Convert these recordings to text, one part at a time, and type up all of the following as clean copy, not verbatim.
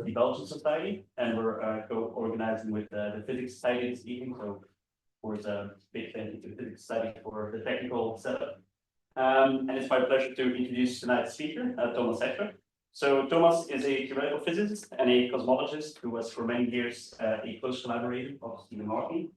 the Belgian Society, and we're co-organizing with the Physics Society this evening. So, of course, a big thank you to the Physics Society for the technical setup. And it's my pleasure to introduce tonight's speaker, Thomas Hechter. So Thomas is a theoretical physicist and a cosmologist who was for many years a close collaborator of Stephen Hawking.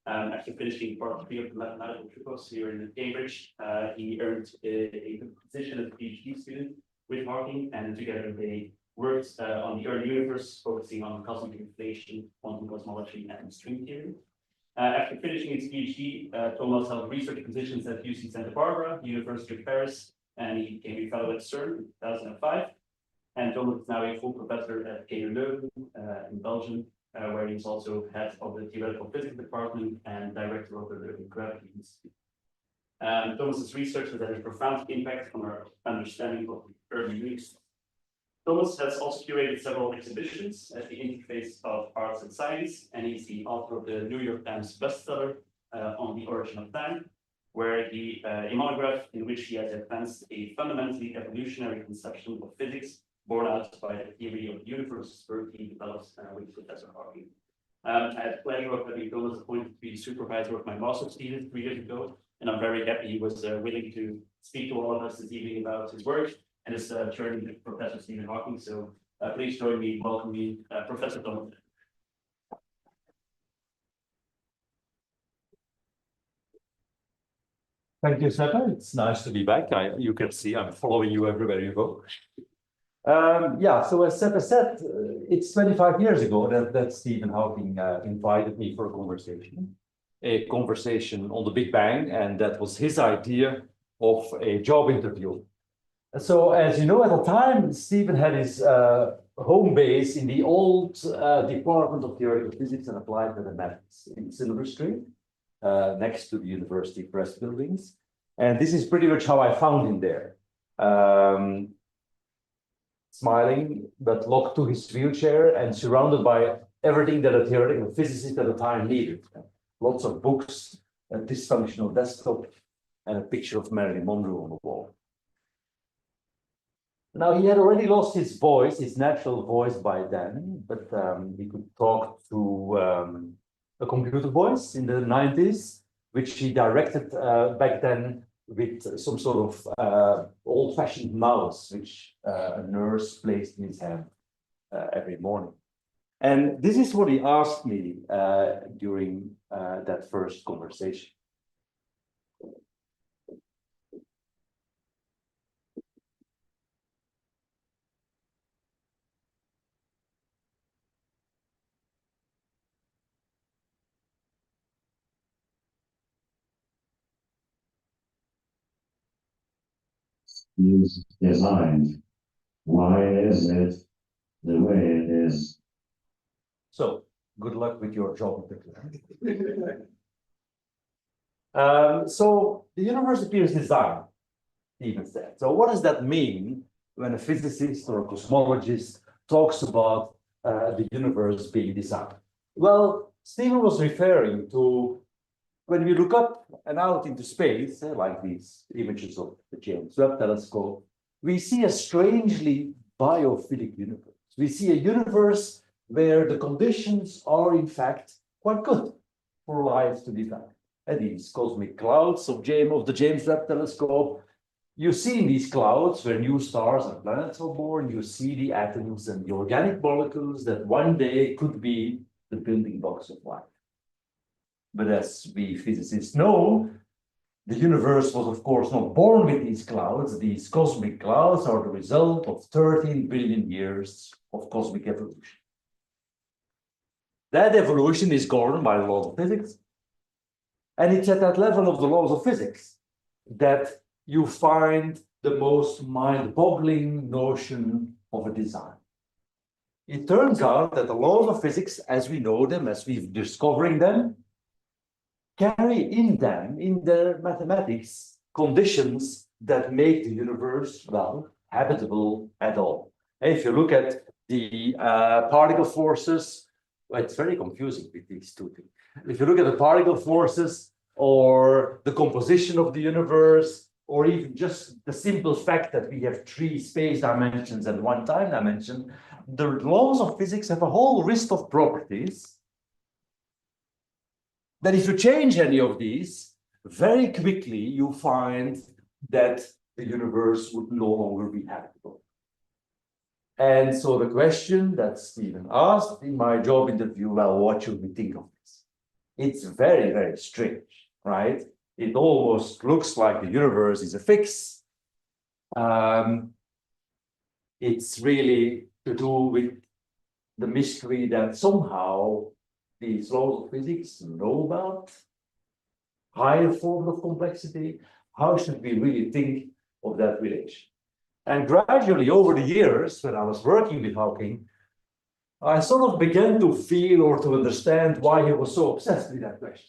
After finishing part 3 of the mathematical tripos here in Cambridge, he earned a position as a PhD student with Hawking, and together they worked on the early universe, focusing on cosmic inflation, quantum cosmology, and string theory. After finishing his PhD, Thomas held research positions at UC Santa Barbara, University of Paris, and he became a fellow at CERN in 2005. And Thomas is now a full professor at KU Leuven in Belgium, where he's also head of the theoretical physics department and director of the Holography Institute. Thomas's research has had a profound impact on our understanding of the early universe. Thomas has also curated several exhibitions at the interface of arts and science, and he's the author of the New York Times bestseller on the origin of time, where a monograph in which he has advanced a fundamentally evolutionary conception of physics born out by the theory of the universe work he develops with Professor Hawking. I had the pleasure of having Thomas appointed to be the supervisor of my master's thesis 3 years ago, and I'm very happy he was willing to speak to all of us this evening about his work and his journey with Professor Stephen Hawking. So please join me in welcoming Professor Thomas. Thank you, Seppe. It's nice to be back. You can see I'm following you everywhere you go. So as Seppe said, it's 25 years ago that Stephen Hawking invited me for a conversation on the Big Bang, and that was his idea of a job interview. So as you know, at the time, Stephen had his home base in the old Department of Theoretical Physics and Applied Mathematics in Silver Street, next to the University Press buildings. And this is pretty much how I found him there. Smiling, but locked to his wheelchair and surrounded by everything that a theoretical physicist at the time needed. Lots of books, a dysfunctional desktop, and a picture of Marilyn Monroe on the wall. Now, he had already lost his voice, his natural voice by then, but he could talk to a computer voice in the 90s, which he directed back then with some sort of old-fashioned mouse, which a nurse placed in his hand every morning. And this is what he asked me during that first conversation. Is designed. Why is it the way it is? So, good luck with your job. So, the universe appears designed, Stephen said. So, what does that mean when a physicist or a cosmologist talks about the universe being designed? Well, Stephen was referring to when we look up and out into space, like these images of the James Webb Telescope, we see a strangely biophilic universe. We see a universe where the conditions are, in fact, quite good for life to develop. And these cosmic clouds of the James Webb Telescope, you see in these clouds where new stars and planets are born, you see the atoms and the organic molecules that one day could be the building blocks of life. But as we physicists know, the universe was, of course, not born with these clouds. These cosmic clouds are the result of 13 billion years of cosmic evolution. That evolution is governed by the laws of physics. And it's at that level of the laws of physics that you find the most mind-boggling notion of a design. It turns out that the laws of physics, as we know them, as we're discovering them, carry in them, in their mathematics, conditions that make the universe, well, habitable at all. And if you look at the particle forces, well, it's very confusing with these two things. If you look at the particle forces or the composition of the universe, or even just the simple fact that we have 3 space dimensions and 1 time dimension, the laws of physics have a whole list of properties that if you change any of these, very quickly you find that the universe would no longer be habitable. And so the question that Stephen asked in my job interview, well, what should we think of this? It's very, very strange, right? It almost looks like the universe is a fix. It's really to do with the mystery that somehow these laws of physics know about, higher forms of complexity. How should we really think of that relation? And gradually over the years, when I was working with Hawking, I sort of began to feel or to understand why he was so obsessed with that question.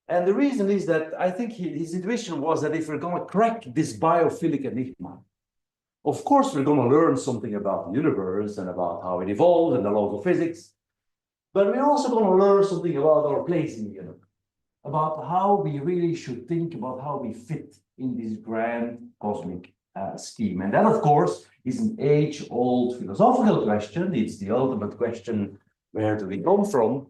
And the reason is that I think his intuition was that if we're going to crack this biophilic enigma, of course, we're going to learn something about the universe and about how it evolved and the laws of physics, but we're also going to learn something about our place in the universe, about how we really should think about how we fit in this grand cosmic scheme. And that, of course, is an age-old philosophical question. It's the ultimate question, where do we come from?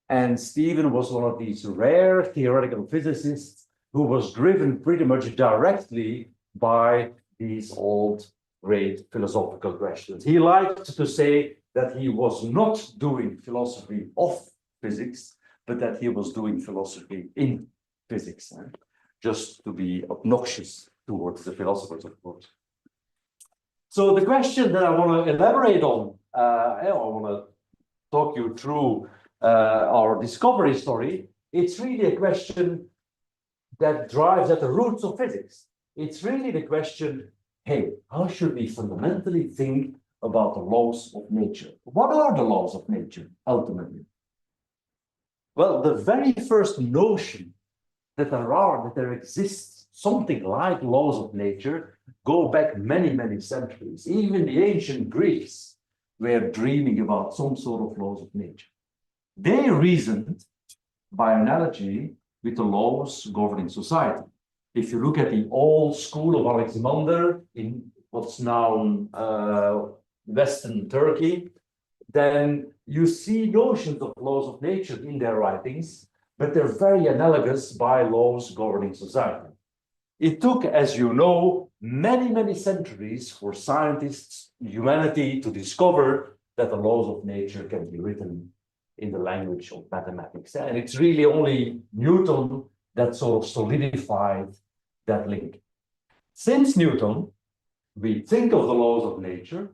And Stephen was one of these rare theoretical physicists who was driven pretty much directly by these old, great philosophical questions. He liked to say that he was not doing philosophy of physics, but that he was doing philosophy in physics, just to be obnoxious towards the philosophers, of course. So the question that I want to elaborate on, I want to talk you through our discovery story. It's really a question that drives at the roots of physics. It's really the question, hey, how should we fundamentally think about the laws of nature? What are the laws of nature, ultimately? Well, the very first notion that there exists something like laws of nature go back many, many centuries. Even the ancient Greeks were dreaming about some sort of laws of nature. They reasoned, by analogy, with the laws governing society. If you look at the old school of Alexander in what's now Western Turkey, then you see notions of laws of nature in their writings, but they're very analogous by laws governing society. It took, as you know, many, many centuries for scientists, humanity, to discover that the laws of nature can be written in the language of mathematics. And it's really only Newton that sort of solidified that link. Since Newton, we think of the laws of nature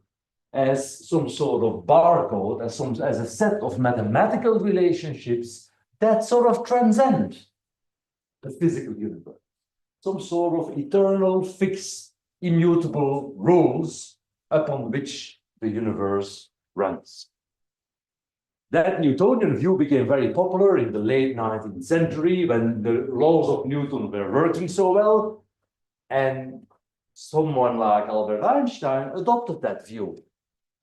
as some sort of barcode, as a set of mathematical relationships that sort of transcend the physical universe. Some sort of eternal, fixed, immutable rules upon which the universe runs. That Newtonian view became very popular in the late 19th century when the laws of Newton were working so well, and someone like Albert Einstein adopted that view.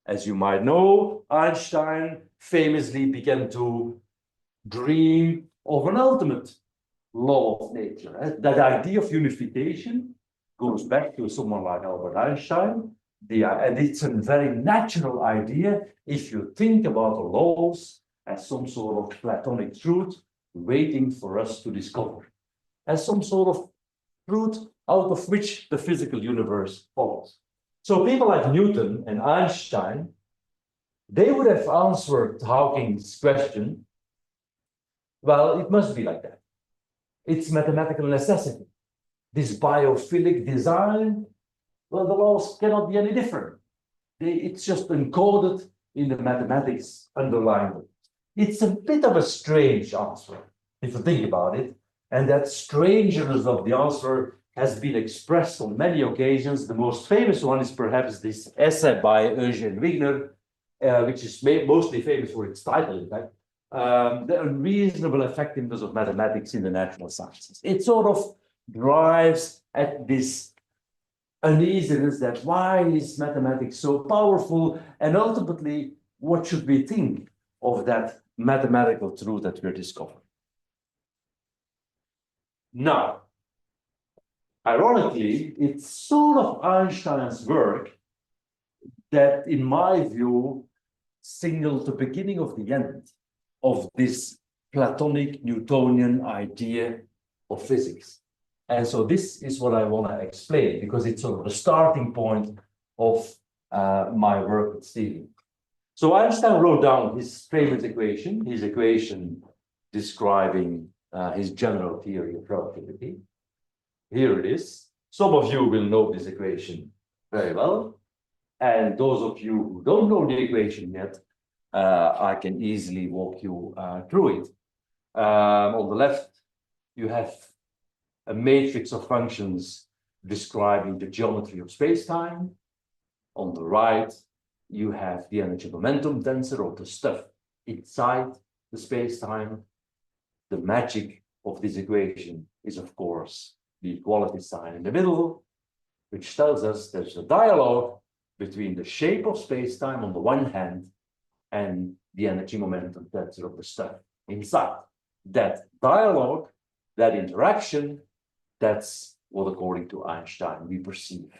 As you might know, Einstein famously began to dream of an ultimate law of nature. That idea of unification goes back to someone like Albert Einstein. And it's a very natural idea if you think about the laws as some sort of Platonic truth waiting for us to discover, as some sort of truth out of which the physical universe follows. So people like Newton and Einstein, they would have answered Hawking's question, well, it must be like that. It's mathematical necessity. This biophilic design, well, the laws cannot be any different. It's just encoded in the mathematics underlying it. It's a bit of a strange answer, if you think about it. And that strangeness of the answer has been expressed on many occasions. The most famous one is perhaps this essay by Eugene Wigner, which is mostly famous for its title, in fact, The Unreasonable Effectiveness of Mathematics in the Natural Sciences. It sort of drives at this uneasiness that why is mathematics so powerful, and ultimately, what should we think of that mathematical truth that we're discovering? Now, ironically, it's sort of Einstein's work that, in my view, signal the beginning of the end of this Platonic Newtonian idea of physics. And so this is what I want to explain, because it's sort of the starting point of my work with Stephen. So Einstein wrote down his famous equation, describing his general theory of relativity. Here it is. Some of you will know this equation very well. And those of you who don't know the equation yet, I can easily walk you through it. On the left, you have a matrix of functions describing the geometry of space-time. On the right, you have the energy momentum tensor, or the stuff inside the space-time. The magic of this equation is, of course, the equality sign in the middle, which tells us there's a dialogue between the shape of space-time on the one hand and the energy momentum tensor of the stuff inside. That dialogue, that interaction, that's what, according to Einstein, we perceive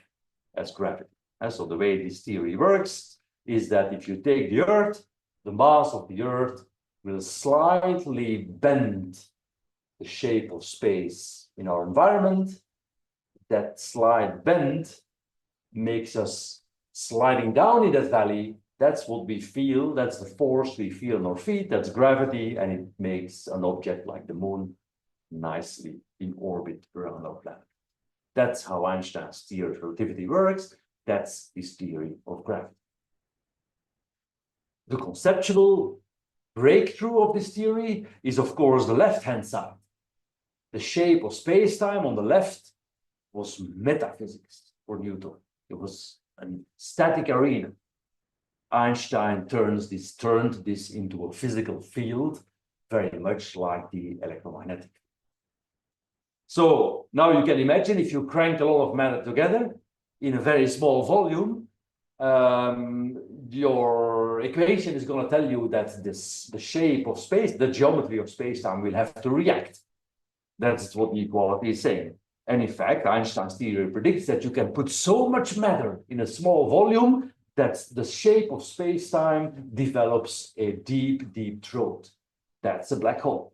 as gravity. And so the way this theory works is that if you take the Earth, the mass of the Earth will slightly bend the shape of space in our environment. That slight bend makes us sliding down in that valley. That's what we feel. That's the force we feel on our feet. That's gravity, and it makes an object like the moon nicely in orbit around our planet. That's how Einstein's theory of relativity works. That's his theory of gravity. The conceptual breakthrough of this theory is, of course, the left-hand side. The shape of space-time on the left was metaphysics for Newton. It was a static arena. Einstein turned this into a physical field, very much like the electromagnetic. So now you can imagine, if you crank a lot of matter together in a very small volume, your equation is going to tell you that the shape of space, the geometry of space-time will have to react. That's what the equality is saying. And in fact, Einstein's theory predicts that you can put so much matter in a small volume that the shape of space-time develops a deep, deep throat. That's a black hole.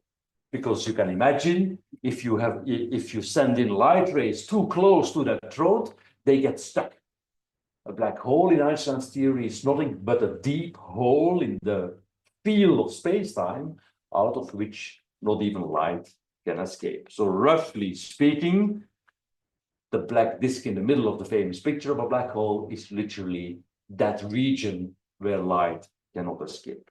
Because you can imagine, if you send in light rays too close to that throat, they get stuck. A black hole in Einstein's theory is nothing but a deep hole in the field of space-time, out of which not even light can escape. So roughly speaking, the black disk in the middle of the famous picture of a black hole is literally that region where light cannot escape.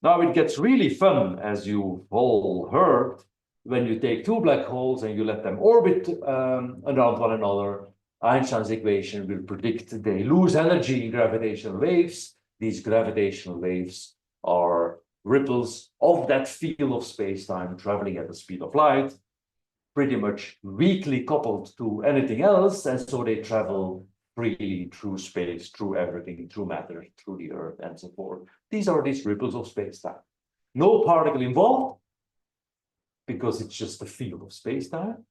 Now it gets really fun, as you've all heard, when you take two black holes and you let them orbit around one another. Einstein's equation will predict they lose energy in gravitational waves. These gravitational waves are ripples of that field of space-time traveling at the speed of light, pretty much weakly coupled to anything else, and so they travel freely through space, through everything, through matter, through the Earth, and so forth. These are these ripples of space-time. No particle involved, because it's just the field of space-time.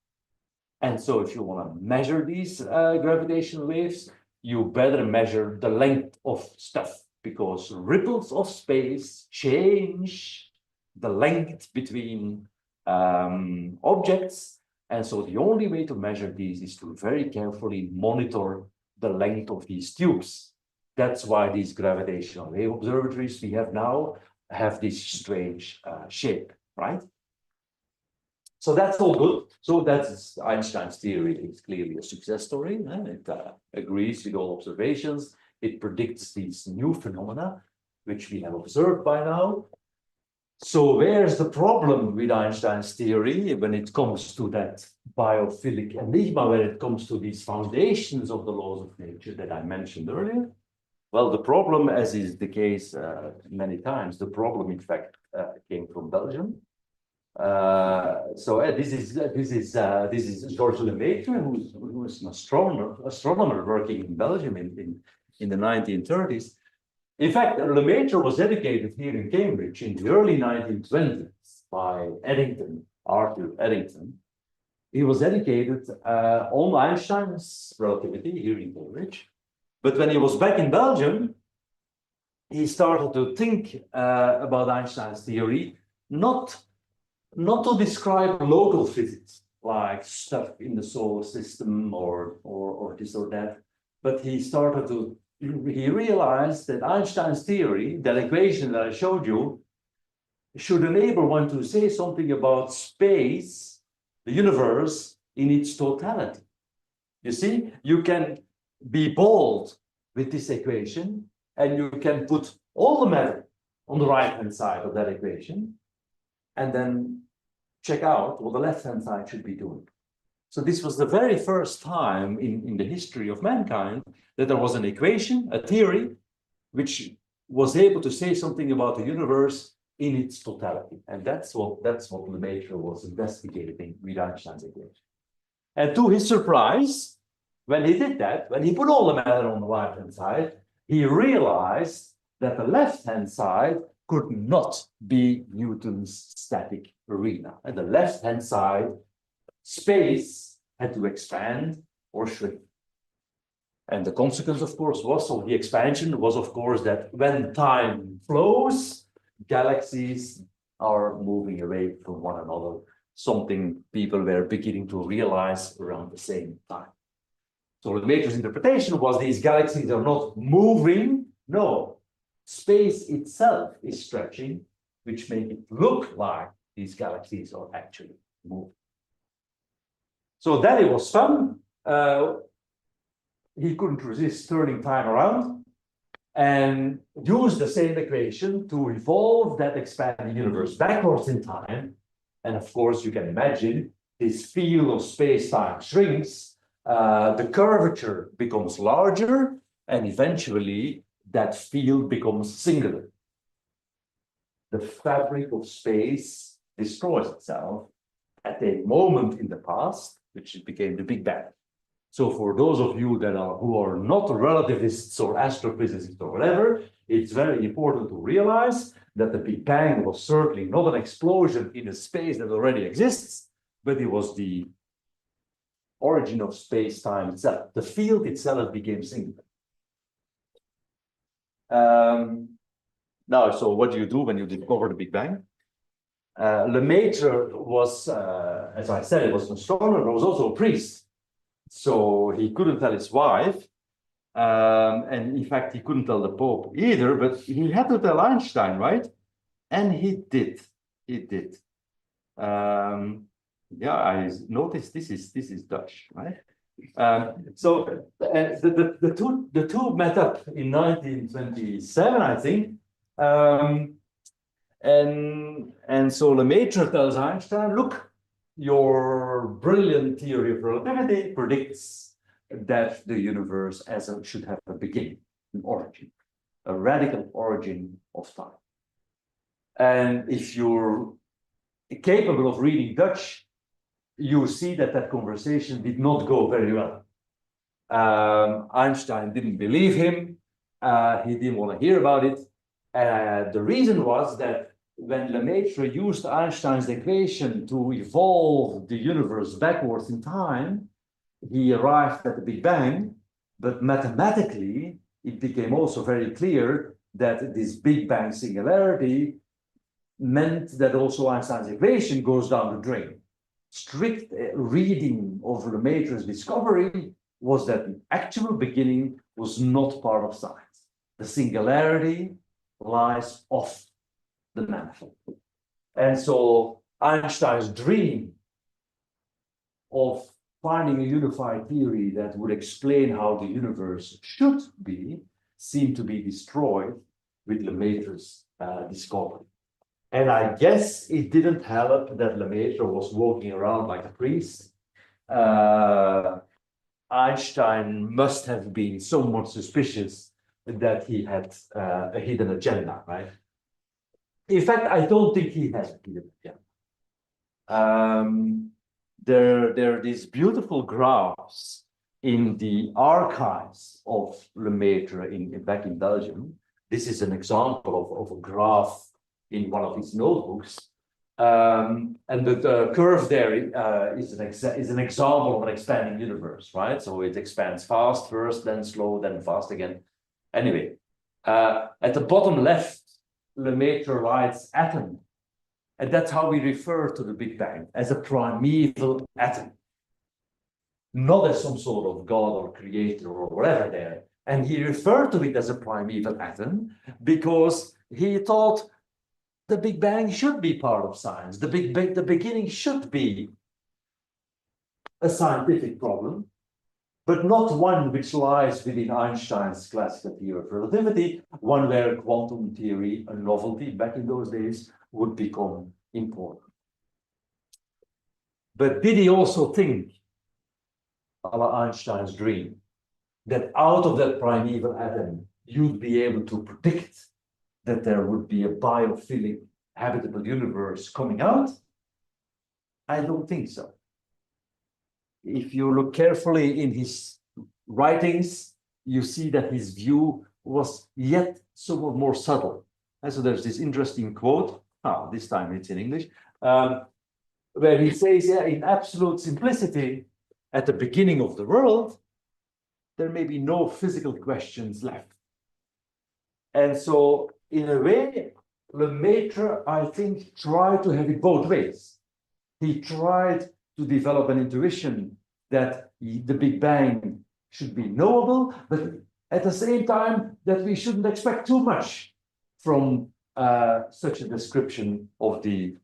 And so if you want to measure these gravitational waves, you better measure the length of stuff, because ripples of space change the length between objects. And so the only way to measure these is to very carefully monitor the length of these tubes. That's why these gravitational wave observatories we have now have this strange shape, right? So that's all good. So that's Einstein's theory. It's clearly a success story, and it agrees with all observations. It predicts these new phenomena, which we have observed by now. So where's the problem with Einstein's theory when it comes to that biophilic enigma, when it comes to these foundations of the laws of nature that I mentioned earlier? Well, the problem, as is the case many times, the problem, in fact, came from Belgium. This is Georges Lemaître, who was an astronomer working in Belgium in the 1930s. In fact, Lemaître was educated here in Cambridge in the early 1920s by Arthur Eddington. He was educated on Einstein's relativity here in Cambridge. But when he was back in Belgium, he started to think about Einstein's theory, not to describe local physics, like stuff in the solar system or this or that, but he realized that Einstein's theory, that equation that I showed you, should enable one to say something about space, the universe, in its totality. You see, you can be bold with this equation, and you can put all the matter on the right-hand side of that equation, and then check out what the left-hand side should be doing. So this was the very first time in the history of mankind that there was an equation, a theory, which was able to say something about the universe in its totality. And that's what Lemaître was investigating with Einstein's equation. And to his surprise, when he did that, when he put all the matter on the right-hand side, he realized that the left-hand side could not be Newton's static arena. And the left-hand side, space, had to expand or shrink. And the consequence, of course, of the expansion was, of course, that when time flows, galaxies are moving away from one another, something people were beginning to realize around the same time. So Lemaître's interpretation was these galaxies are not moving, no, space itself is stretching, which makes it look like these galaxies are actually moving. So then it was fun. He couldn't resist turning time around and use the same equation to evolve that expanding universe backwards in time. And of course, you can imagine this field of space-time shrinks, the curvature becomes larger, and eventually that field becomes singular. The fabric of space destroys itself at a moment in the past, which became the Big Bang. So for those of you who are not relativists or astrophysicists or whatever, it's very important to realize that the Big Bang was certainly not an explosion in a space that already exists, but it was the origin of space-time itself. The field itself became singular. Now, so what do you do when you discover the Big Bang? Lemaître was, as I said, he was an astronomer, but was also a priest. So he couldn't tell his wife, and in fact, he couldn't tell the Pope either, but he had to tell Einstein, right? And he did. He did. Yeah, I noticed this is Dutch, right? So the two met up in 1927, I think. And so Lemaître tells Einstein, look, your brilliant theory of relativity predicts that the universe should have a beginning, an origin, a radical origin of time. And if you're capable of reading Dutch, you see that conversation did not go very well. Einstein didn't believe him. He didn't want to hear about it. The reason was that when Lemaître used Einstein's equation to evolve the universe backwards in time, he arrived at the Big Bang, but mathematically, it became also very clear that this Big Bang singularity meant that also Einstein's equation goes down the drain. Strict reading of Lemaître's discovery was that the actual beginning was not part of science. The singularity lies off the manifold. And so Einstein's dream of finding a unified theory that would explain how the universe should be seemed to be destroyed with Lemaître's discovery. And I guess it didn't help that Lemaître was walking around like a priest. Einstein must have been somewhat suspicious that he had a hidden agenda, right? In fact, I don't think he has a hidden agenda. There are these beautiful graphs in the archives of Lemaître back in Belgium. This is an example of a graph in one of his notebooks And the curve there is an example of an expanding universe, right? So it expands fast first, then slow, then fast again. Anyway, at the bottom left, Lemaître writes atom. And that's how we refer to the Big Bang, as a primeval atom. Not as some sort of God or creator or whatever there. And he referred to it as a primeval atom because he thought the Big Bang should be part of science. The beginning should be a scientific problem, but not one which lies within Einstein's classical theory of relativity, one where quantum theory, a novelty back in those days, would become important. But did he also think, a la Einstein's dream, that out of that primeval atom, you'd be able to predict that there would be a biophilic habitable universe coming out? I don't think so. If you look carefully in his writings, you see that his view was yet somewhat more subtle. And so there's this interesting quote, this time it's in English, where he says, yeah, in absolute simplicity, at the beginning of the world, there may be no physical questions left. And so, in a way, Lemaître, I think, tried to have it both ways. He tried to develop an intuition that the Big Bang should be knowable, but at the same time, that we shouldn't expect too much from such a description of the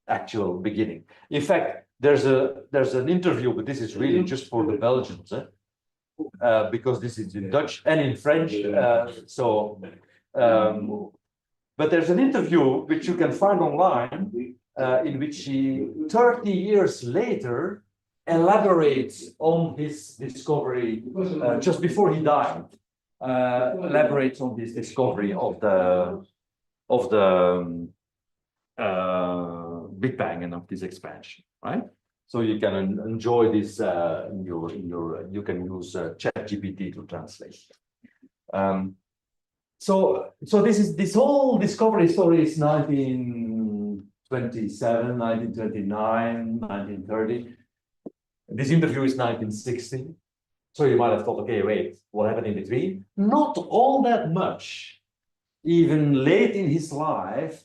actual beginning. In fact, there's an interview, but this is really just for the Belgians, because this is in Dutch and in French. But there's an interview which you can find online in which he, 30 years later, elaborates on his discovery just before he died. Elaborates on this discovery of the Big Bang and of this expansion, right? So you can enjoy this you can use ChatGPT to translate. So this whole discovery story is 1927, 1929, 1930. This interview is 1960. So you might have thought, okay, wait, what happened in between? Not all that much. Even late in his life,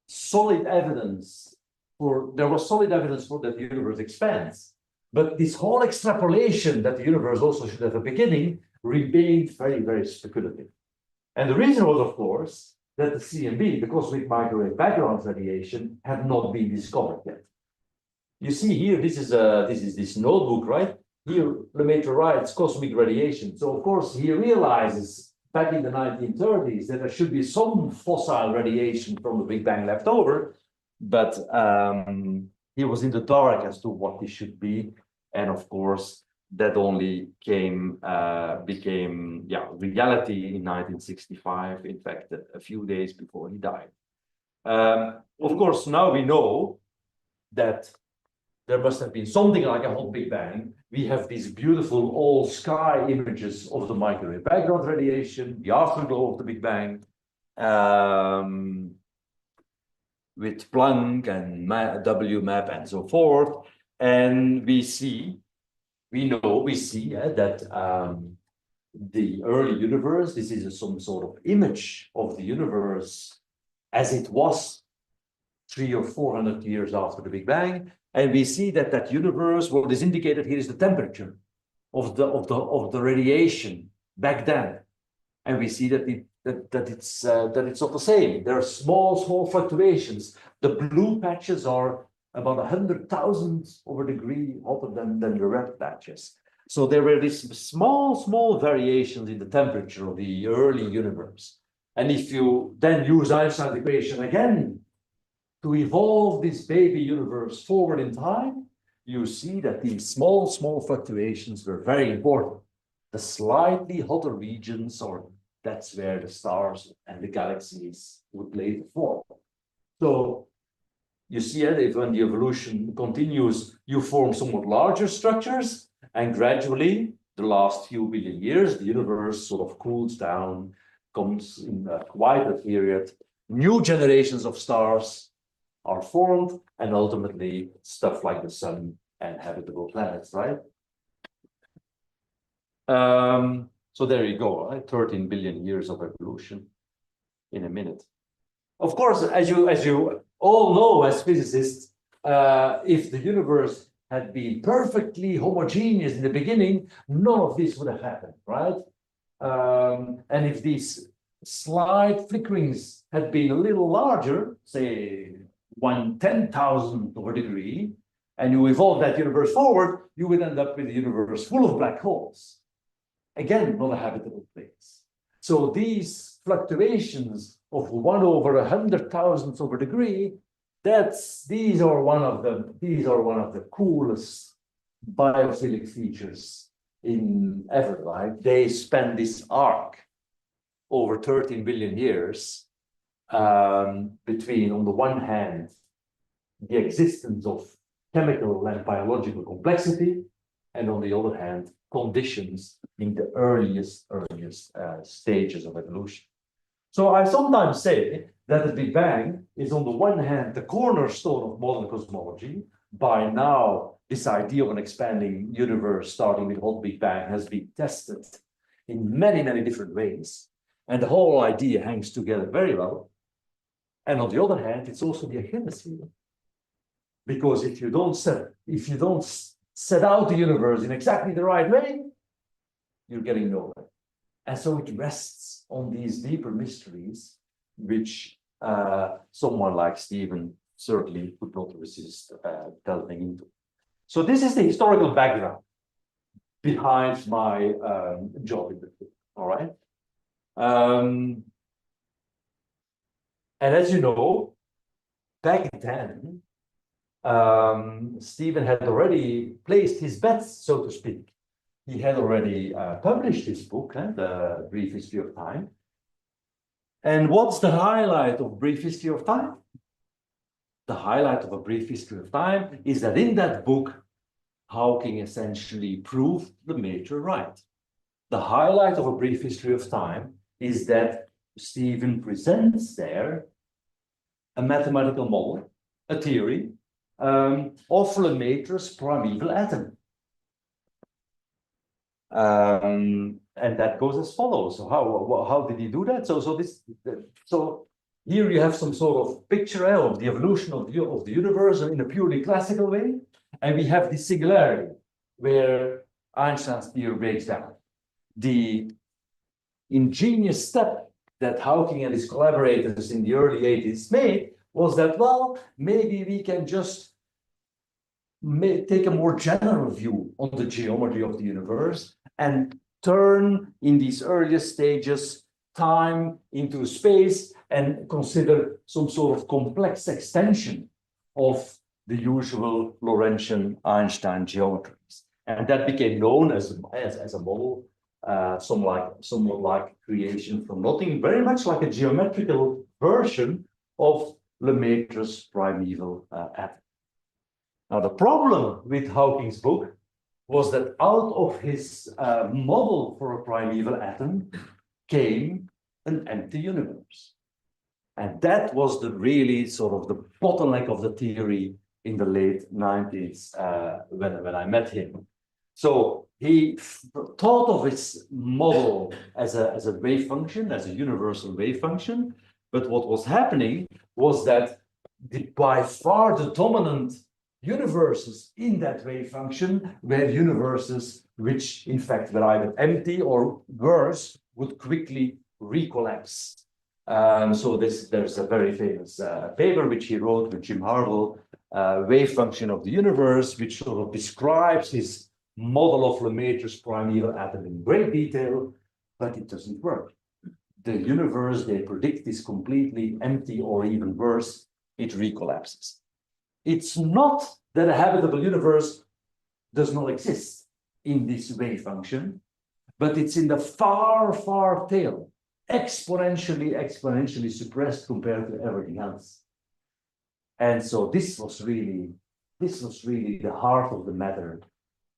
there was solid evidence for that the universe expands. But this whole extrapolation that the universe also should have a beginning remained very, very speculative. And the reason was, of course, that the CMB, the cosmic microwave background radiation, had not been discovered yet. You see here, this is this notebook, right? Here, Lemaître writes cosmic radiation. So, of course, he realizes back in the 1930s that there should be some fossil radiation from the Big Bang left over, but he was in the dark as to what this should be. And of course, that only became reality in 1965, in fact, a few days before he died. Of course, now we know that there must have been something like a hot Big Bang. We have these beautiful all-sky images of the microwave background radiation, the afterglow of the Big Bang, with Planck and WMAP and so forth. And we see that the early universe, this is some sort of image of the universe as it was 300 or 400 years after the Big Bang. And we see that that universe, what is indicated here is the temperature of the radiation back then. And we see that it's not the same. There are small fluctuations. The blue patches are about 100,000 of a degree hotter than the red patches. So there were these small variations in the temperature of the early universe. And if you then use Einstein's equation again to evolve this baby universe forward in time, you see that these small fluctuations were very important. The slightly hotter regions, that's where the stars and the galaxies would later form. So you see that if when the evolution continues, you form somewhat larger structures, and gradually, the last few billion years, the universe sort of cools down, comes in a quieter period, new generations of stars are formed, and ultimately stuff like the sun and habitable planets, right? So there you go, right? 13 billion years of evolution in a minute. Of course, as you all know as physicists, if the universe had been perfectly homogeneous in the beginning, none of this would have happened, right? And if these slight flickerings had been a little larger, say 1/10,000th of a degree, and you evolve that universe forward, you would end up with a universe full of black holes. Again, not a habitable place. So these fluctuations of 1/100,000th of a degree, these are one of the coolest biophilic features in ever, right? They span this arc over 13 billion years between, on the one hand, the existence of chemical and biological complexity, and on the other hand, conditions in the earliest stages of evolution. So I sometimes say that the Big Bang is, on the one hand, the cornerstone of modern cosmology. By now, this idea of an expanding universe starting with hot Big Bang has been tested in many, many different ways. And the whole idea hangs together very well. And on the other hand, it's also the Achilles heel. Because if you don't set out the universe in exactly the right way, you're getting nowhere. And so it rests on these deeper mysteries, which someone like Stephen certainly could not resist delving into. So this is the historical background behind my job in the field, all right? And as you know, back then, Stephen had already placed his bets, so to speak. He had already published his book, The Brief History of Time. And what's the highlight of Brief History of Time? The highlight of A Brief History of Time is that in that book, Hawking essentially proved Lemaître right. The highlight of A Brief History of Time is that Stephen presents there a mathematical model, a theory, of Lemaître's primeval atom. And that goes as follows. So how did he do that? So here you have some sort of picture of the evolution of the universe in a purely classical way, and we have the singularity where Einstein's theory breaks down. The ingenious step that Hawking and his collaborators in the early 80s made was that, well, maybe we can just take a more general view on the geometry of the universe and turn, in these earliest stages, time into space and consider some sort of complex extension of the usual Lorentzian-Einstein geometries. And that became known as a model, somewhat like creation from nothing, very much like a geometrical version of Lemaître's primeval atom. Now, the problem with Hawking's book was that out of his model for a primeval atom came an empty universe. And that was really sort of the bottleneck of the theory in the late 90s when I met him. So he thought of his model as a wave function, as a universal wave function. But what was happening was that by far the dominant universes in that wave function were universes which, in fact, were either empty or worse, would quickly recollapse. So there's a very famous paper which he wrote with Jim Harville, Wave Function of the Universe, which sort of describes his model of Lemaître's primeval atom in great detail, but it doesn't work. The universe they predict is completely empty, or even worse, it recollapses. It's not that a habitable universe does not exist in this wave function, but it's in the far, far tail, exponentially suppressed compared to everything else. And so this was really the heart of the matter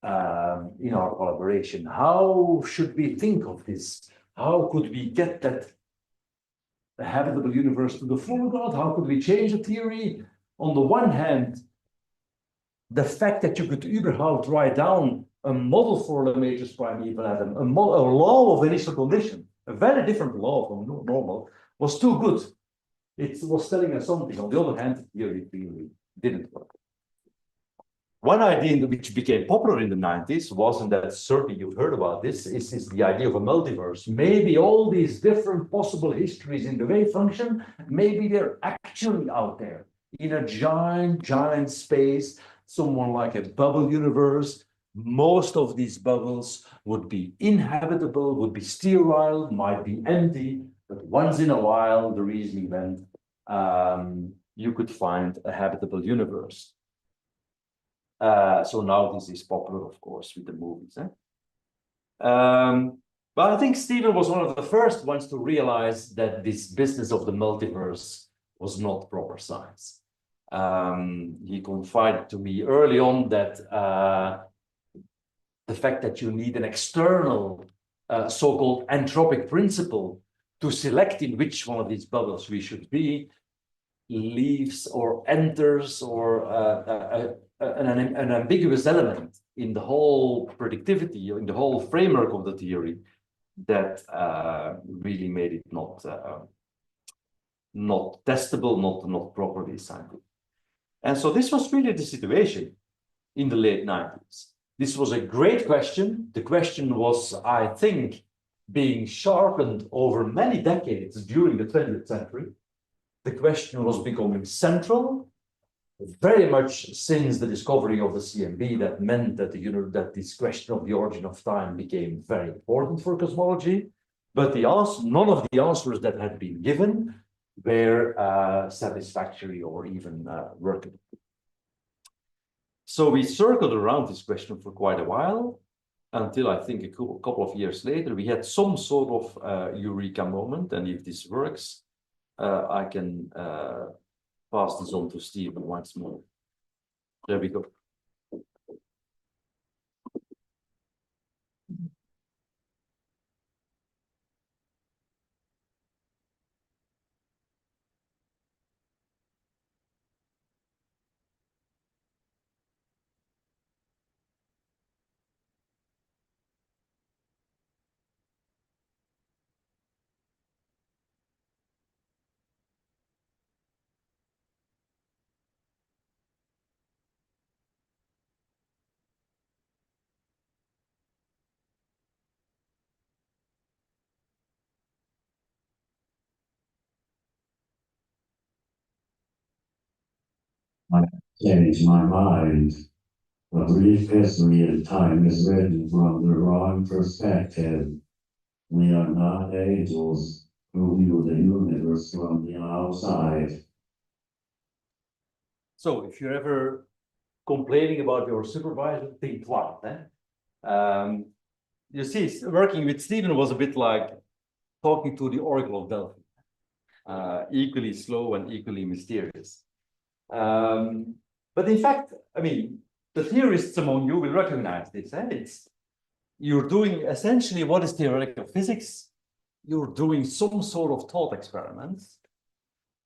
in our collaboration. How should we think of this? How could we get that the habitable universe to the foreground? How could we change the theory? On the one hand, the fact that you could überhaupt write down a model for Lemaître's primeval atom, a law of initial condition, a very different law from normal, was too good. It was telling us something. On the other hand, the theory really didn't work. One idea which became popular in the 90s was, and that certainly you've heard about this, is the idea of a multiverse. Maybe all these different possible histories in the wave function, maybe they're actually out there in a giant, giant space, someone like a bubble universe. Most of these bubbles would be inhabitable, would be sterile, might be empty, but once in a while, the reasoning went, you could find a habitable universe. So now this is popular, of course, with the movies. But I think Stephen was one of the first ones to realize that this business of the multiverse was not proper science. He confided to me early on that the fact that you need an external so-called entropic principle to select in which one of these bubbles we should be leaves or enters or an ambiguous element in the whole predictivity, in the whole framework of the theory that really made it not testable, not properly scientific. And so this was really the situation in the late 90s. This was a great question. The question was, I think, being sharpened over many decades during the 20th century. The question was becoming central, very much since the discovery of the CMB. That meant that that this question of the origin of time became very important for cosmology. But none of the answers that had been given were satisfactory or even workable. So we circled around this question for quite a while, until I think a couple of years later, we had some sort of eureka moment. And if this works, I can pass this on to Stephen once more. There we go. I changed my mind. A brief history of time is written from the wrong perspective. We are not angels who view the universe from the outside. So if you're ever complaining about your supervisor, think twice. You see, working with Stephen was a bit like talking to the Oracle of Delphi, equally slow and equally mysterious. But in fact, I mean, the theorists among you will recognize this. You're doing essentially what is theoretical physics. You're doing some sort of thought experiments.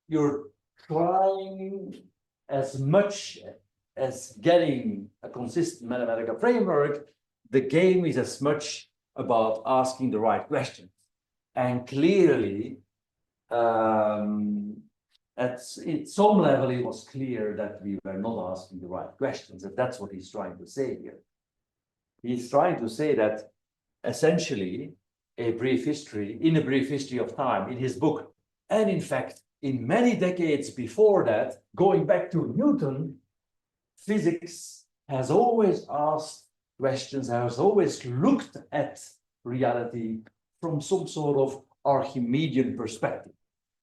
You're trying as much as getting a consistent mathematical framework. The game is as much about asking the right questions. And clearly, at some level, it was clear that we were not asking the right questions, and that's what he's trying to say here. He's trying to say that essentially, in a brief history of time, in his book, and in fact, in many decades before that, going back to Newton, physics has always asked questions, has always looked at reality from some sort of Archimedean perspective,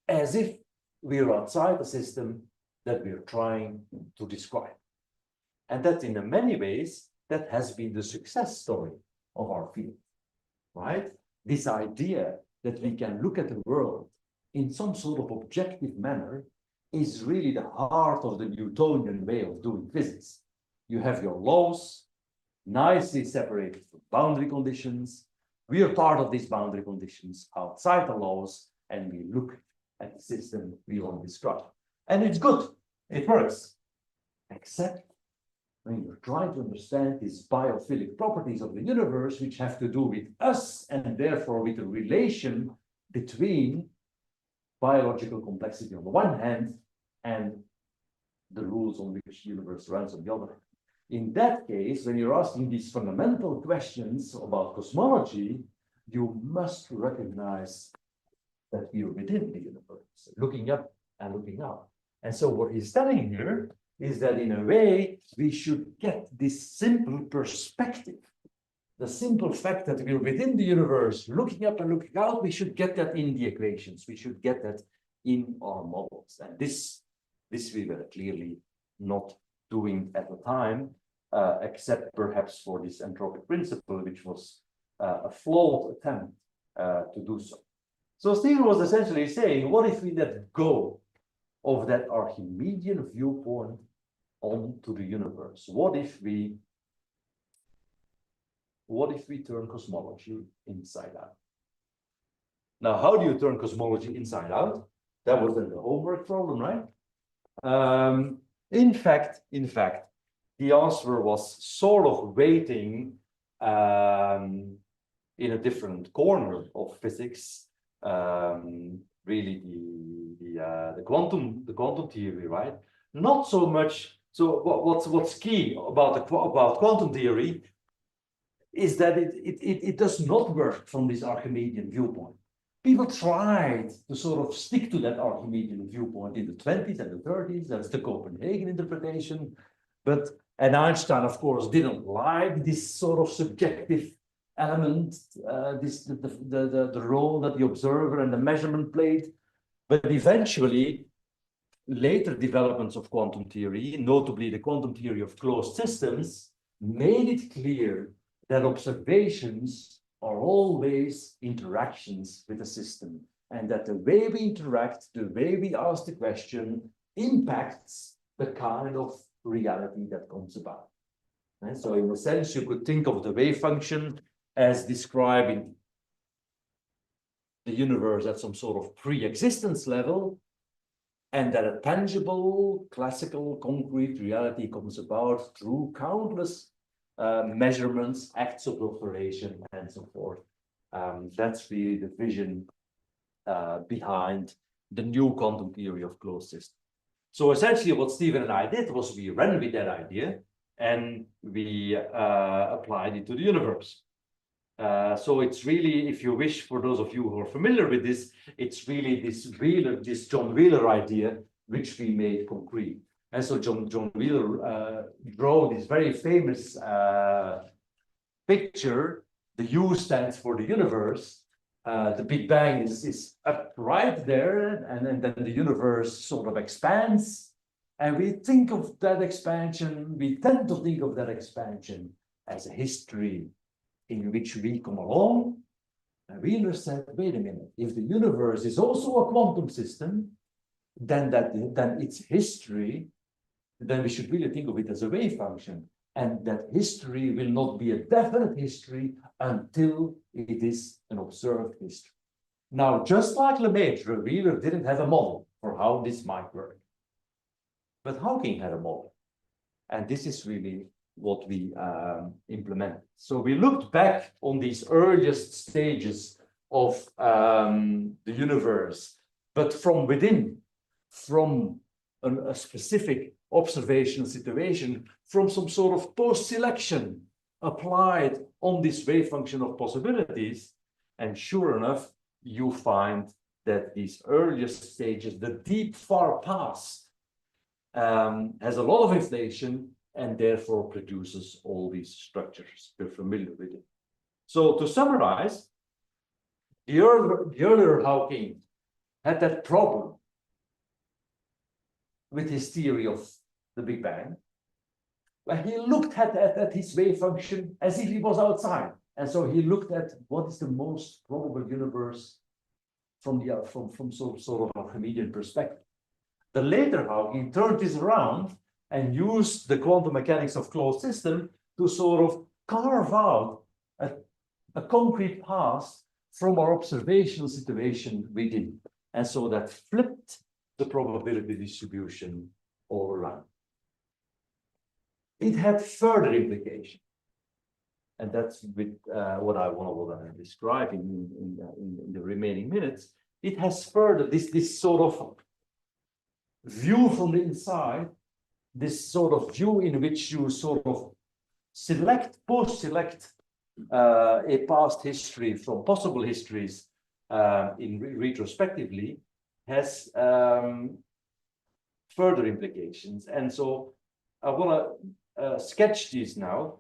as if we're outside the system that we're trying to describe. And that in many ways, that has been the success story of our field, right? This idea that we can look at the world in some sort of objective manner is really the heart of the Newtonian way of doing physics. You have your laws, nicely separated from boundary conditions. We are part of these boundary conditions outside the laws, and we look at the system we want to describe. And it's good, it works, except when you're trying to understand these biophilic properties of the universe, which have to do with us and therefore with the relation between biological complexity on the one hand and the rules on which the universe runs on the other. In that case, when you're asking these fundamental questions about cosmology, you must recognize that we are within the universe, looking up and looking out. And so what he's telling here is that in a way, we should get this simple perspective. The simple fact that we're within the universe, looking up and looking out, we should get that in the equations. We should get that in our models. And this we were clearly not doing at the time, except perhaps for this entropic principle, which was a flawed attempt to do so. So Stephen was essentially saying, what if we let go of that Archimedean viewpoint onto the universe? What if we turn cosmology inside out? Now, how do you turn cosmology inside out? That was then the homework problem, right? In fact, the answer was sort of waiting in a different corner of physics. Really, the quantum theory, right? Not so much. So what's key about quantum theory is that it does not work from this Archimedean viewpoint. People tried to sort of stick to that Archimedean viewpoint in the 20s and the 30s. That's the Copenhagen interpretation. And Einstein, of course, didn't like this sort of subjective element, the role that the observer and the measurement played. But eventually, later developments of quantum theory, notably the quantum theory of closed systems, made it clear that observations are always interactions with a system, and that the way we interact, the way we ask the question, impacts the kind of reality that comes about. And so in a sense, you could think of the wave function as describing the universe at some sort of pre-existence level, and that a tangible, classical, concrete reality comes about through countless measurements, acts of observation, and so forth. That's really the vision behind the new quantum theory of closed systems. So essentially what Stephen and I did was we ran with that idea and we applied it to the universe. So it's really, if you wish, for those of you who are familiar with this, it's really this John Wheeler idea, which we made concrete. And so John Wheeler drew this very famous picture. The U stands for the universe. The Big Bang is up right there, and then the universe sort of expands. And we think of that expansion, we tend to think of that expansion as a history in which we come along. And Wheeler said, wait a minute, if the universe is also a quantum system, then its history, then we should really think of it as a wave function. And that history will not be a definite history until it is an observed history. Now, just like Lemaître, Wheeler didn't have a model for how this might work. But Hawking had a model. And this is really what we implemented. So we looked back on these earliest stages of the universe, but from within, from a specific observational situation, from some sort of post-selection applied on this wave function of possibilities. And sure enough, you find that these earliest stages, the deep far past, has a lot of inflation and therefore produces all these structures. We're familiar with it. So to summarize, the earlier Hawking had that problem with his theory of the Big Bang, where he looked at his wave function as if he was outside. And so he looked at what is the most probable universe from sort of Archimedean perspective. The later Hawking turned this around and used the quantum mechanics of closed system to sort of carve out a concrete past from our observational situation within. And so that flipped the probability distribution all around. It had further implications. And that's with what I want to describe in the remaining minutes. It has further this sort of view from the inside, this sort of view in which you sort of post-select a past history from possible histories retrospectively, has further implications. And so I want to sketch these now.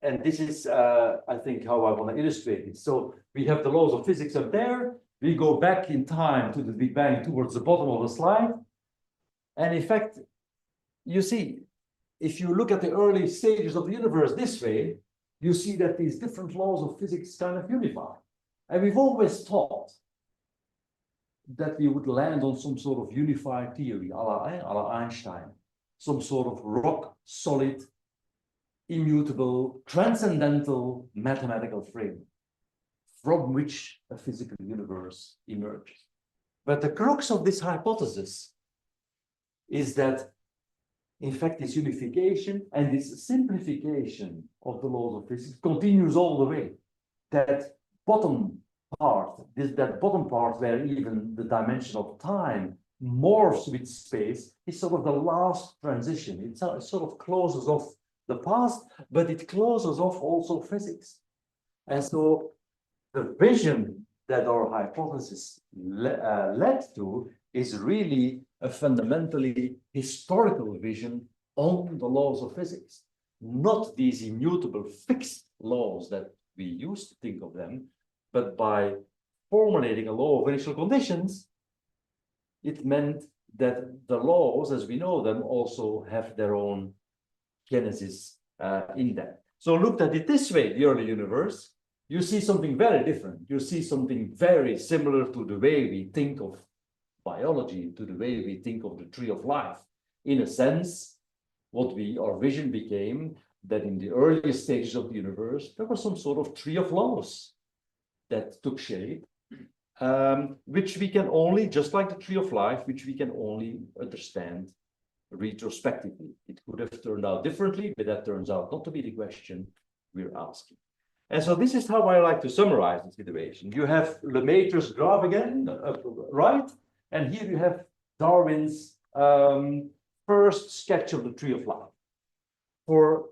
And this is, I think, how I want to illustrate it. So we have the laws of physics up there. We go back in time to the Big Bang towards the bottom of the slide. And in fact, you see, if you look at the early stages of the universe this way, you see that these different laws of physics kind of unify. And we've always thought that we would land on some sort of unified theory, a la Einstein, some sort of rock solid, immutable, transcendental mathematical frame from which a physical universe emerges. But the crux of this hypothesis is that, in fact, this unification and this simplification of the laws of physics continues all the way. That bottom part where even the dimension of time morphs with space is sort of the last transition. It sort of closes off the past, but it closes off also physics. And so the vision that our hypothesis led to is really a fundamentally historical vision on the laws of physics, not these immutable fixed laws that we used to think of them, but by formulating a law of initial conditions, it meant that the laws, as we know them, also have their own genesis in them. So looked at it this way, the early universe, you see something very different. You see something very similar to the way we think of biology, to the way we think of the tree of life. In a sense, our vision became that in the earliest stages of the universe, there was some sort of tree of laws that took shape, which we can only, just like the tree of life, which we can only understand retrospectively. It could have turned out differently, but that turns out not to be the question we're asking. And so this is how I like to summarize the situation. You have Lemaître's graph again, right? And here you have Darwin's first sketch of the tree of life. For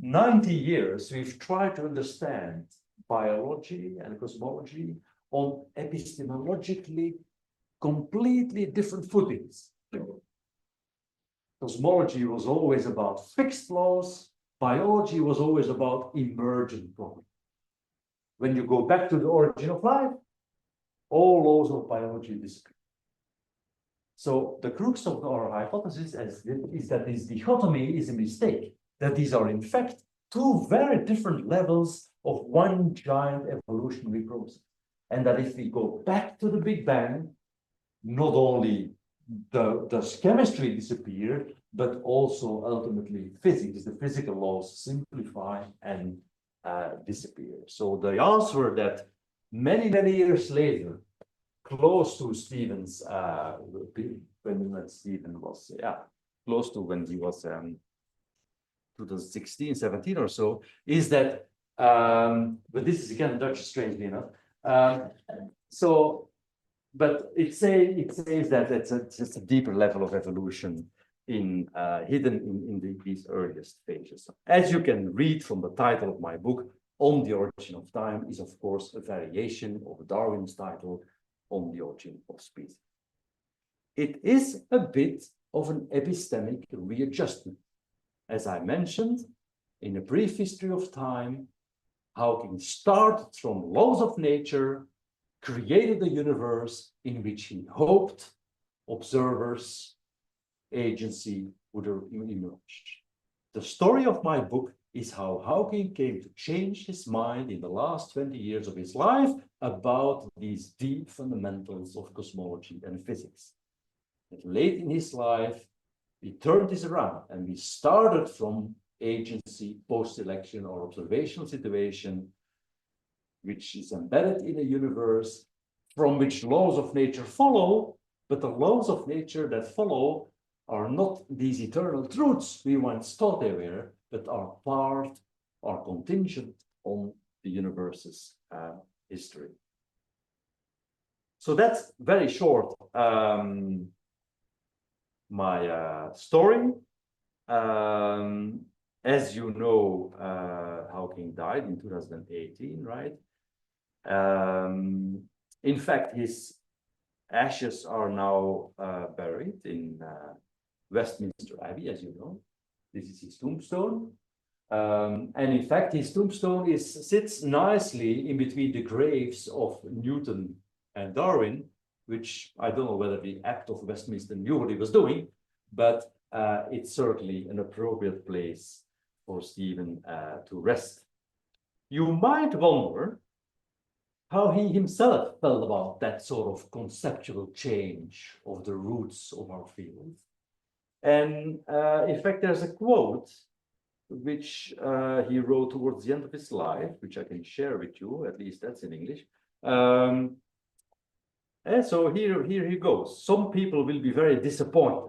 90 years, we've tried to understand biology and cosmology on epistemologically completely different footings. Cosmology was always about fixed laws. Biology was always about emergent properties. When you go back to the origin of life, all laws of biology disappear. So the crux of our hypothesis is that this dichotomy is a mistake, that these are in fact two very different levels of one giant evolutionary process. And that if we go back to the Big Bang, not only does chemistry disappear, but also ultimately physics, the physical laws simplify and disappear. So the answer that many, many years later, close to Stephen's, when Stephen was, close to when he was 2016, 17 or so, is that, but this is again Dutch, strangely enough. But it says that it's just a deeper level of evolution hidden in these earliest phases. As you can read from the title of my book, On the Origin of Time is of course a variation of Darwin's title, On the Origin of Species. It is a bit of an epistemic readjustment. As I mentioned, in a brief history of time, Hawking started from laws of nature, created a universe in which he hoped observers, agency would emerge. The story of my book is how Hawking came to change his mind in the last 20 years of his life about these deep fundamentals of cosmology and physics. And late in his life, we turned this around and we started from agency, post-selection or observational situation, which is embedded in a universe from which laws of nature follow, but the laws of nature that follow are not these eternal truths we once thought they were, but are part, are contingent on the universe's history. So that's very short my story. As you know, Hawking died in 2018, right? In fact, his ashes are now buried in Westminster Abbey, as you know. This is his tombstone. And in fact, his tombstone sits nicely in between the graves of Newton and Darwin, which I don't know whether the Act of Westminster knew what he was doing, but it's certainly an appropriate place for Stephen to rest. You might wonder how he himself felt about that sort of conceptual change of the roots of our field. And in fact, there's a quote which he wrote towards the end of his life, which I can share with you, at least that's in English. And so here he goes. Some people will be very disappointed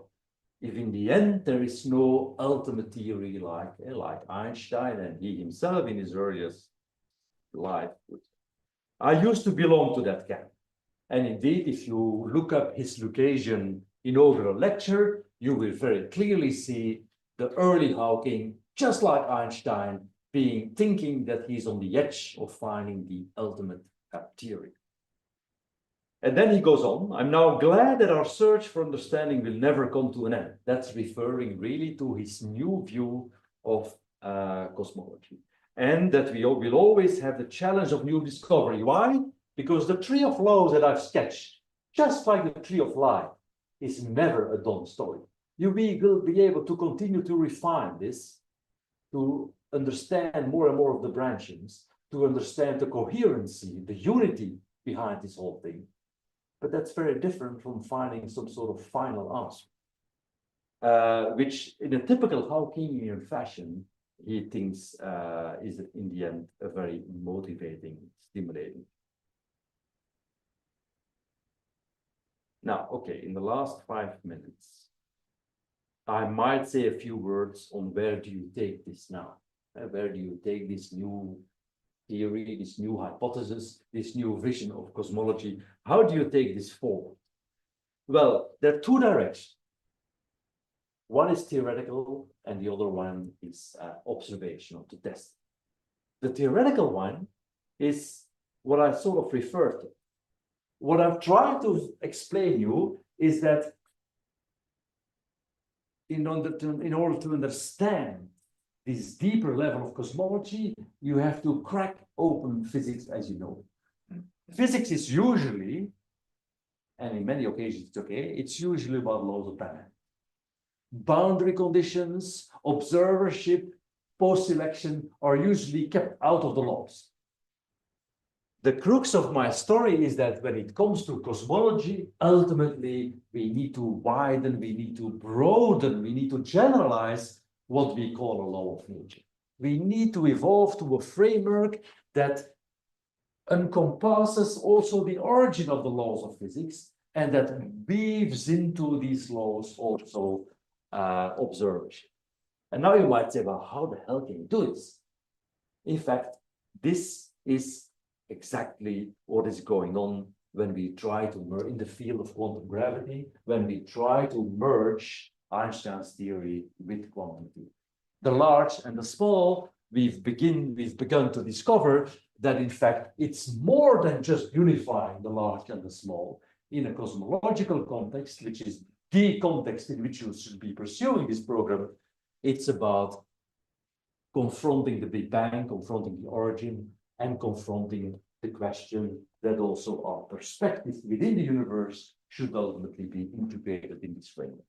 if in the end there is no ultimate theory like Einstein and he himself in his earliest life. I used to belong to that camp. And indeed, if you look up his Lucasian inaugural lecture, you will very clearly see the early Hawking, just like Einstein, thinking that he's on the edge of finding the ultimate theory. And then he goes on, I'm now glad that our search for understanding will never come to an end. That's referring really to his new view of cosmology. And that we will always have the challenge of new discovery. Why? Because the tree of laws that I've sketched, just like the tree of life, is never a done story. You will be able to continue to refine this, to understand more and more of the branchings, to understand the coherency, the unity behind this whole thing. But that's very different from finding some sort of final answer, which in a typical Hawkingian fashion, he thinks is in the end a very motivating, stimulating. Now, okay, in the last 5 minutes, I might say a few words on where do you take this now? Where do you take this new theory, this new hypothesis, this new vision of cosmology? How do you take this forward? Well, there are two directions. One is theoretical, and the other one is observational, to test. The theoretical one is what I sort of referred to. What I've tried to explain you is that in order to understand this deeper level of cosmology, you have to crack open physics, as you know. Physics is usually, and in many occasions it's okay, it's usually about laws of dynamics. Boundary conditions, observership, post-selection are usually kept out of the laws. The crux of my story is that when it comes to cosmology, ultimately we need to widen, we need to broaden, we need to generalize what we call a law of nature. We need to evolve to a framework that encompasses also the origin of the laws of physics and that weaves into these laws also observership. And now you might say, well, how the hell can you do this? In fact, this is exactly what is going on when we try to merge in the field of quantum gravity, when we try to merge Einstein's theory with quantum theory. The large and the small, we've begun to discover that in fact it's more than just unifying the large and the small in a cosmological context, which is the context in which you should be pursuing this program. It's about confronting the Big Bang, confronting the origin, and confronting the question that also our perspective within the universe should ultimately be integrated in this framework.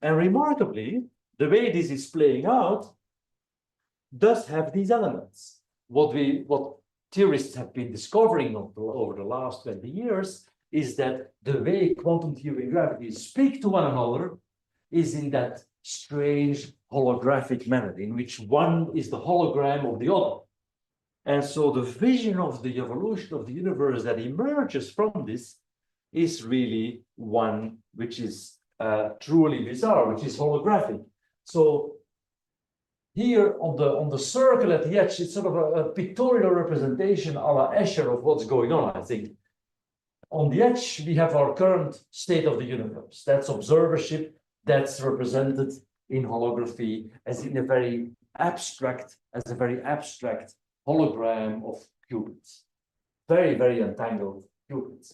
And remarkably, the way this is playing out does have these elements. What theorists have been discovering over the last 20 years is that the way quantum theory and gravity speak to one another is in that strange holographic manner in which one is the hologram of the other. And so the vision of the evolution of the universe that emerges from this is really one which is truly bizarre, which is holographic. So here on the circle at the edge, it's sort of a pictorial representation a la Escher of what's going on, I think. On the edge, we have our current state of the universe. That's observership, that's represented in holography as in a very abstract, hologram of qubits. Very, very entangled qubits.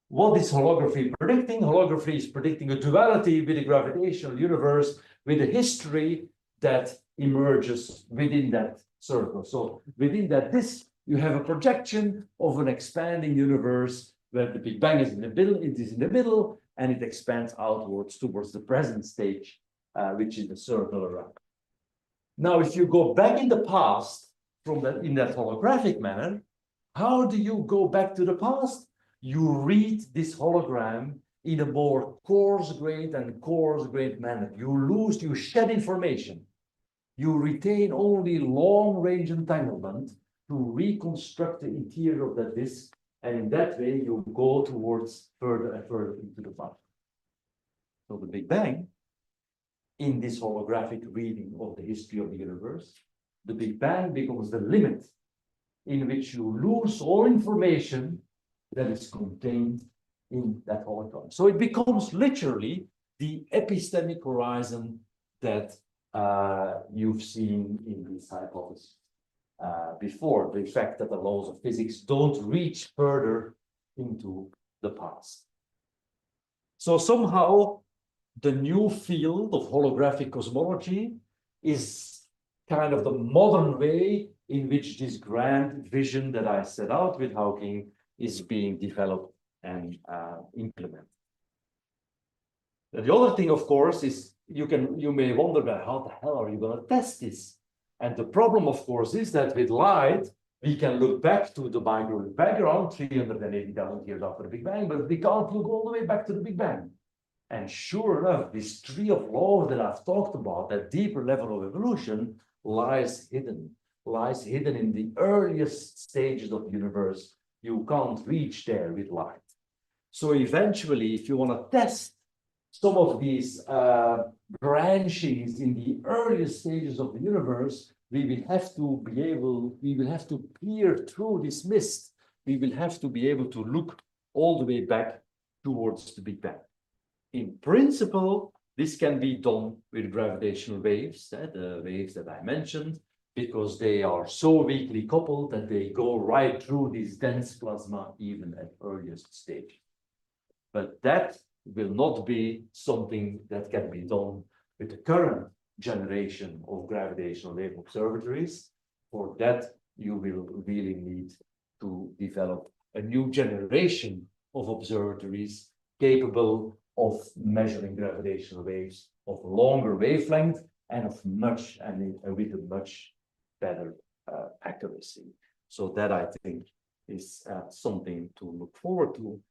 What is holography predicting? Holography is predicting a duality with a gravitational universe with a history that emerges within that circle. So within that disk, you have a projection of an expanding universe where the Big Bang is in the middle, and it expands outwards towards the present stage, which is the circle around. Now, if you go back in the past in that holographic manner, how do you go back to the past? You read this hologram in a more coarse-grained manner. You shed information. You retain only long-range entanglement to reconstruct the interior of that disk, and in that way you go towards further and further into the past. So the Big Bang, in this holographic reading of the history of the universe, the Big Bang becomes the limit in which you lose all information that is contained in that hologram. So it becomes literally the epistemic horizon that you've seen in this hypothesis before, the fact that the laws of physics don't reach further into the past. So somehow the new field of holographic cosmology is kind of the modern way in which this grand vision that I set out with Hawking is being developed and implemented. The other thing, of course, is you may wonder, well, how the hell are you going to test this? And the problem, of course, is that with light, we can look back to the microwave background 380,000 years after the Big Bang, but we can't look all the way back to the Big Bang. And sure enough, this tree of laws that I've talked about, that deeper level of evolution, lies hidden in the earliest stages of the universe. You can't reach there with light. So eventually, if you want to test some of these branchings in the earliest stages of the universe, we will have to peer through this mist. We will have to be able to look all the way back towards the Big Bang. In principle, this can be done with gravitational waves, the waves that I mentioned, because they are so weakly coupled that they go right through this dense plasma even at earliest stage. But that will not be something that can be done with the current generation of gravitational wave observatories. For that, you will really need to develop a new generation of observatories capable of measuring gravitational waves of longer wavelength and with a much better accuracy. So that, I think, is something to look forward to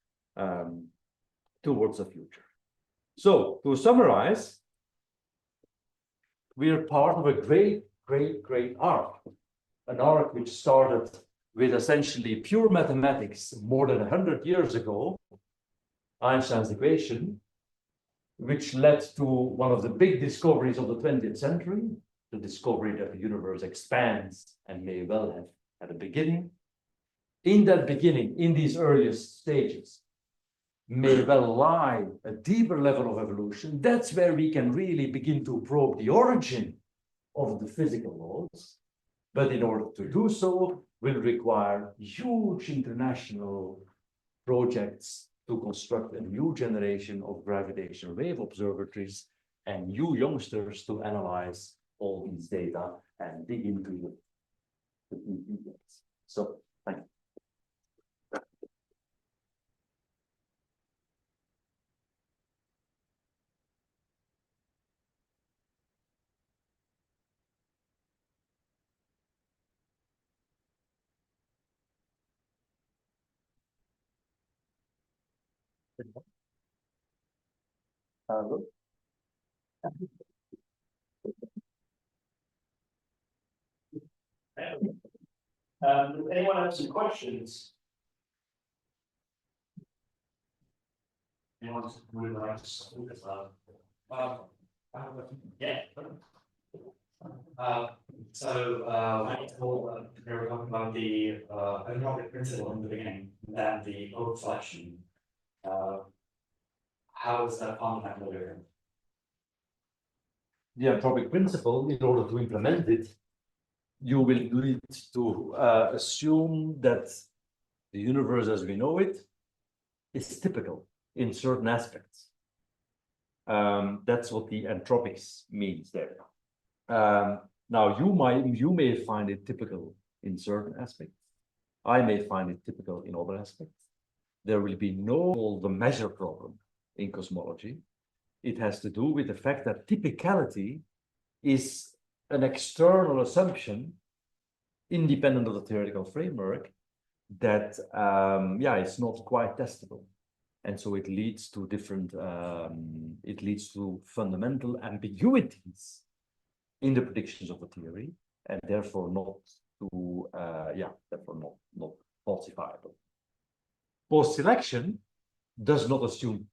towards the future. So to summarize, we are part of a great arc, an arc which started with essentially pure mathematics more than 100 years ago, Einstein's equation, which led to one of the big discoveries of the 20th century, the discovery that the universe expands and may well have had a beginning. In that beginning, in these earliest stages, may well lie a deeper level of evolution. That's where we can really begin to probe the origin of the physical laws. But in order to do so, will require huge international projects to construct a new generation of gravitational wave observatories and new youngsters to analyze all these data and dig into the details. So, thank you. Hello. Does anyone have some questions? Anyone would like to speak as well? Yeah. They were talking about the anthropic principle in the beginning, then the code selection. How is that fundamental here? The anthropic principle, in order to implement it, you will need to assume that the universe as we know it is typical in certain aspects. That's what the anthropics means there. Now you may find it typical in certain aspects. I may find it typical in other aspects. There will be no the measure problem in cosmology. It has to do with the fact that typicality is an external assumption, independent of the theoretical framework, that it's not quite testable. And so it leads to different, it leads to fundamental ambiguities in the predictions of the theory, and therefore not to, therefore not falsifiable. Post-selection does not assume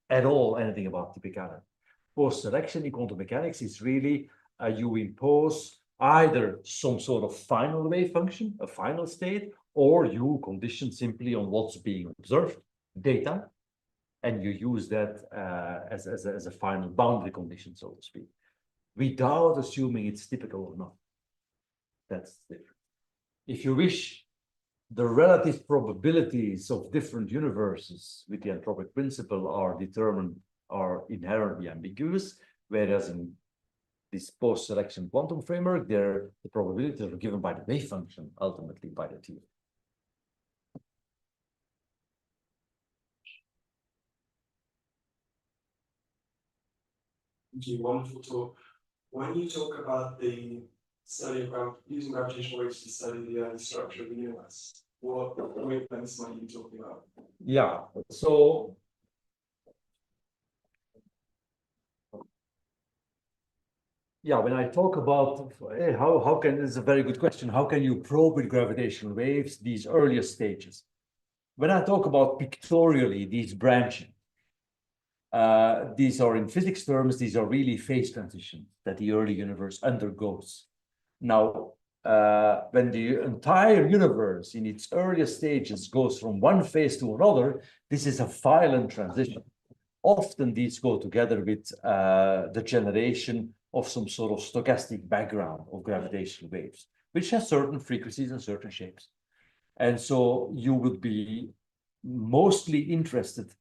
at all anything about typicality. Post-selection in quantum mechanics is really you impose either some sort of final wave function, a final state, or you condition simply on what's being observed, data, and you use that as a final boundary condition, so to speak, without assuming it's typical or not. That's different. If you wish, the relative probabilities of different universes with the anthropic principle are inherently ambiguous, whereas in this post-selection quantum framework, the probabilities are given by the wave function, ultimately by the theory. Thank you, wonderful talk. When you talk about the study of using gravitational waves to study the structure of the universe, what wavelengths might you be talking about? Yeah, so when I talk about how can, this is a very good question, how can you probe with gravitational waves these earlier stages? When I talk about pictorially these branching, these are in physics terms, these are really phase transitions that the early universe undergoes. Now, when the entire universe in its earliest stages goes from one phase to another, this is a violent transition. Often these go together with the generation of some sort of stochastic background of gravitational waves, which has certain frequencies and certain shapes. And so you would be mostly interested.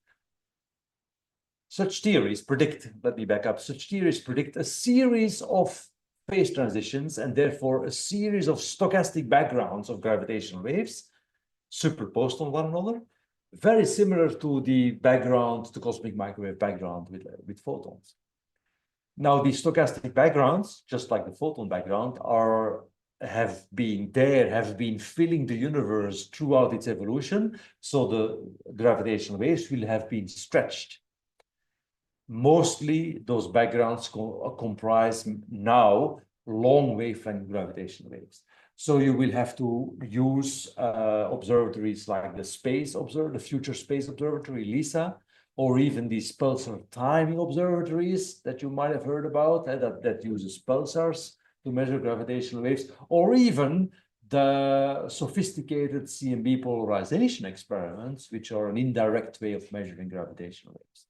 Such theories predict, let me back up, such theories predict a series of phase transitions and therefore a series of stochastic backgrounds of gravitational waves superposed on one another, very similar to the background, the cosmic microwave background with photons. Now, these stochastic backgrounds, just like the photon background, have been filling the universe throughout its evolution, so the gravitational waves will have been stretched. Mostly those backgrounds comprise now long wavelength gravitational waves. So you will have to use observatories like the Future Space Observatory, LISA, or even these pulsar timing observatories that you might have heard about, that uses pulsars to measure gravitational waves, or even the sophisticated CMB polarization experiments, which are an indirect way of measuring gravitational waves.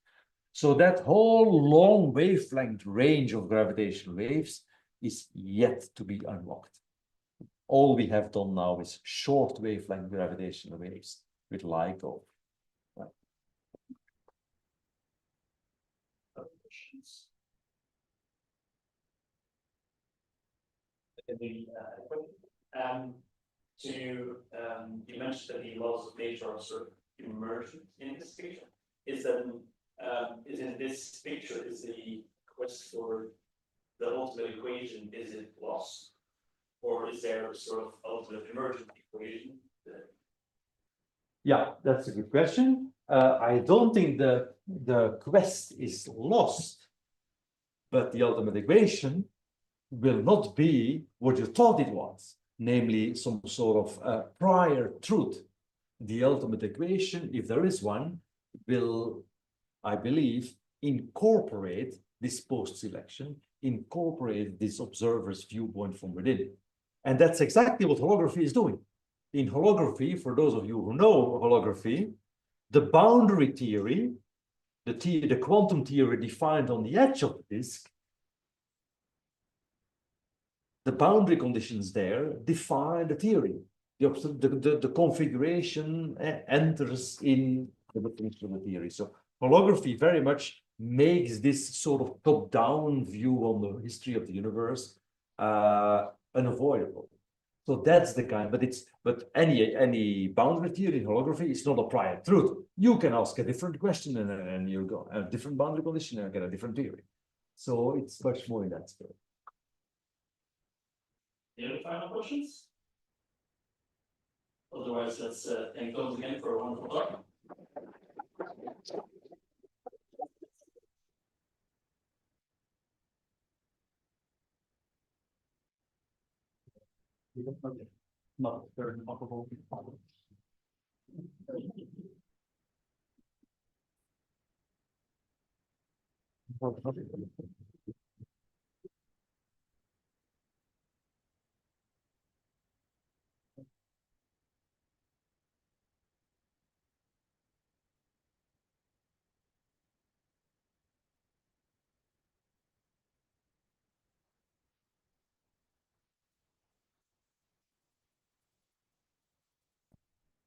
So that whole long wavelength range of gravitational waves is yet to be unlocked. All we have done now is short wavelength gravitational waves with LIGO. Right. You mentioned that the laws of nature are sort of emergent in this picture. Is in this picture, is the quest for the ultimate equation, is it lost? Or is there a sort of ultimate emergent equation? Yeah, that's a good question. I don't think the quest is lost, but the ultimate equation will not be what you thought it was. namely some sort of prior truth. The ultimate equation, if there is one, will, I believe, incorporate this post-selection, incorporate this observer's viewpoint from within. And that's exactly what holography is doing. In holography, for those of you who know holography, the boundary theory, the quantum theory defined on the edge of the disk, the boundary conditions there define the theory. The configuration enters in the definition of the theory. So holography very much makes this sort of top-down view on the history of the universe unavoidable. So that's the kind, but any boundary theory in holography is not a prior truth. You can ask a different question and you go a different boundary condition and get a different theory. So it's much more in that spirit. Any final questions? Otherwise, let's thank those again for a wonderful talk. No, very remarkable.